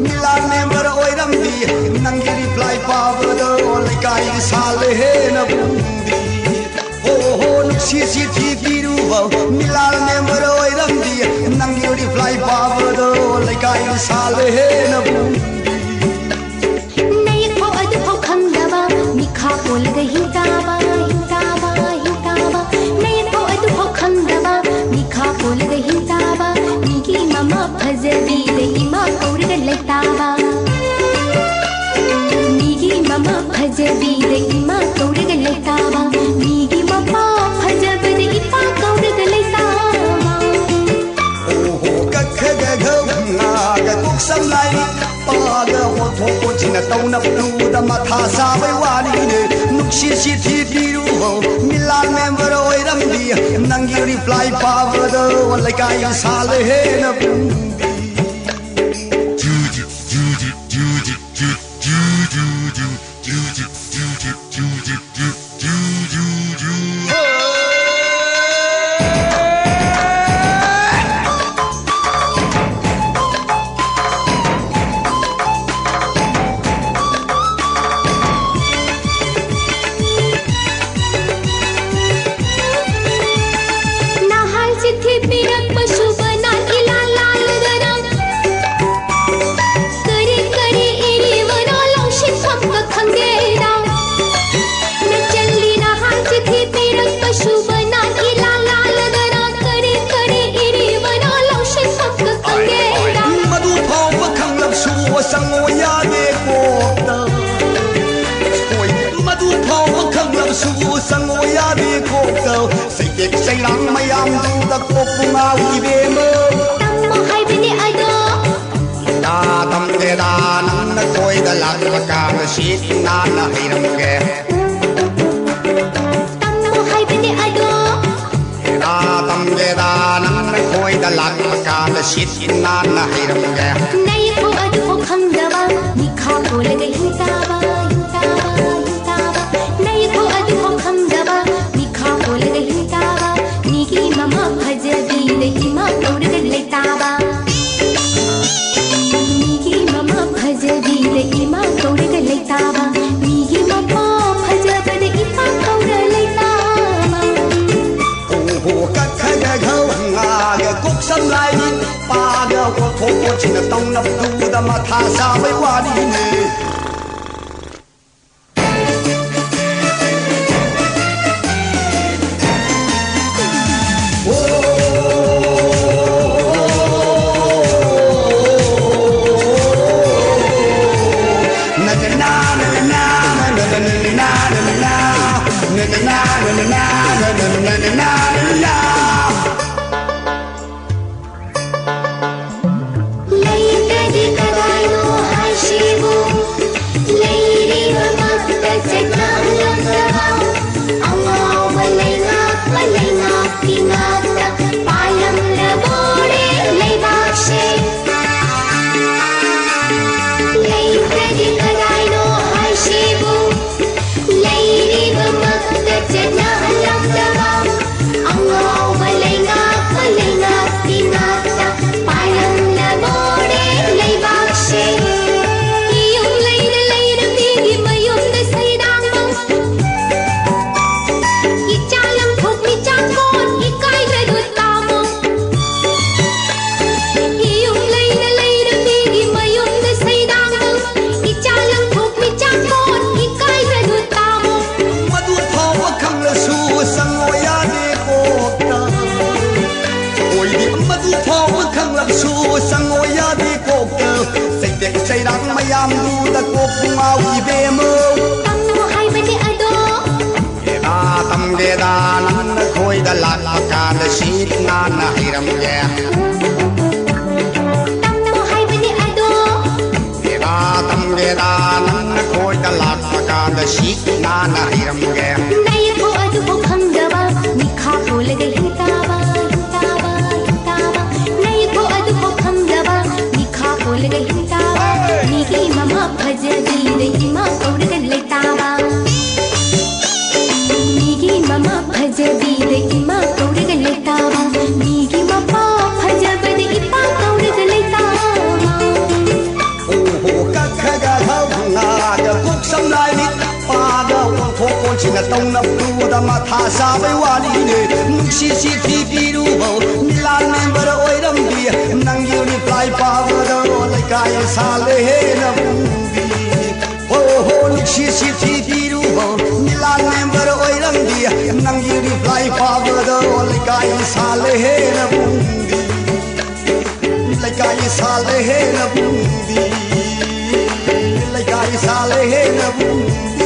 Milan member oiramdi nangi reply pavado laikai sale na bundi ho nuksi si thiru Milan member oiramdi nangi reply pavado laikai sale na bundi nei ko adu ho khandaba mikha pol gahi taba nei ko adu ho khandaba mikha pol gahi taba nigi mama bhajabi ima kaurga laitaba nigi mama bhajabi ima kaurga laitaba nigi mama bhajabi ima kaurga laitaba ho kakha ga na ga kuksam lai paga ho tho ko china tauna plu da matha sa bai wani ne nuksi si thiru Milan member oiramdi nangi reply pavado laikai sale na bundi Sayang mayam da ko pungaw ibemo tammo haibini ado da tam de da nan na koi da lag ka sit na na hiram ge tammo haibini ado da tam de da nan na koi da lag ka sit na na hiram ge nei ko adu ho khandaba mikha pol gahi taba nei ko adu ho khandaba mikha pol gahi taba nigi mama bhajabi ima kaurga laitaba nigi mama bhajabi ima kaurga laitaba nigi mama bhajabi ima kaurga laitaba ho kakha ga ga kuksam lai paga ho tho ko china tauna plu da matha sa bai wani ne mayam du da ko pungaw ibemo tammo haibini ado da tam de da nan khoi da la ka da sit na na hiram ge tammo haibini ado da tam de da nan khoi da la ꯃꯇꯥꯡꯗ ꯁꯤꯛꯅꯥꯅ ꯍꯩꯔꯝꯒꯦ ꯅꯩꯕꯣ ꯑꯗꯨꯕꯨ ꯈꯪꯗꯕ ꯃꯤꯈꯥ ꯄꯣꯜꯂꯒ ꯍꯤꯡꯇꯥꯕ ꯍꯤꯡꯇꯥꯕ ꯍꯤꯡꯇꯥꯕ ꯅꯩꯕꯣ ꯑꯗꯨꯕꯨ ꯈꯪꯗꯕ ꯃꯤꯈꯥ ꯄꯣꯜꯂꯒ ꯍꯤꯡꯇꯥꯕ ꯃꯤꯒꯤ ꯃꯃꯥ ꯐꯖꯕꯤꯗ ꯏꯃꯥ ꯀꯧꯔꯒ ꯂꯩꯇꯥꯕ ꯃꯤꯒꯤ ꯃꯃꯥ ꯐꯖꯕꯤꯗ ꯏꯃꯥ ꯀꯧꯔꯒ ꯂꯩꯇꯥꯕ ꯃꯤꯒꯤ ꯃꯄꯥ ꯐꯖꯕꯗ ꯏꯄꯥ ꯀꯧꯔꯒ ꯂꯩꯇꯥꯕ ꯑꯣꯍꯣ ꯀꯛꯈꯒ ꯉꯥꯒ ꯀꯣꯛ ꯁꯝꯂꯥꯏ ꯄꯥꯒ ꯑꯣꯟꯊꯣꯛ ꯑꯣꯟꯁꯤꯟꯅ ꯇꯧꯅꯕꯗꯨꯗ ꯃꯊꯥ ꯁꯥꯕꯩ ꯋꯥꯔꯤꯅꯦ ꯅꯨꯡꯁꯤ ꯆꯤꯊꯤ ꯄꯤꯔꯨꯕꯧ ꯃꯤꯂꯥꯟ ꯃꯦꯝꯕꯔ ꯑꯣꯏꯔꯝꯕꯤ ꯅꯪꯒꯤ ꯔꯤꯄ꯭ꯂꯥꯏ ꯄꯥꯕꯗ ꯂꯩꯀꯥꯏ ꯁꯥꯜꯂꯦꯍꯦ ꯅꯕꯨꯡꯕꯤ ꯍꯣ ꯍꯣ ꯅꯨꯡꯁꯤ ꯆꯤꯊꯤ ꯄꯤꯔꯨꯕꯧ ꯃꯤꯂꯥꯟ ꯃꯦꯝꯕꯔ ꯑꯣꯏꯔꯝꯕꯤ ꯅꯪꯒꯤ ꯔꯤꯄ꯭ꯂꯥꯏ ꯄꯥꯕꯗ ꯂꯩꯀꯥꯏ ꯁꯥꯜꯂꯦꯍꯦ ꯅꯕꯨꯡꯕꯤ ꯂꯩꯀꯥꯏ ꯁꯥꯜꯂꯦꯍꯦ ꯅꯕꯨꯡꯕꯤ ꯂꯩꯀꯥꯏ ꯁꯥꯜꯂꯦꯍꯦ ꯅꯕꯨꯡꯕꯤ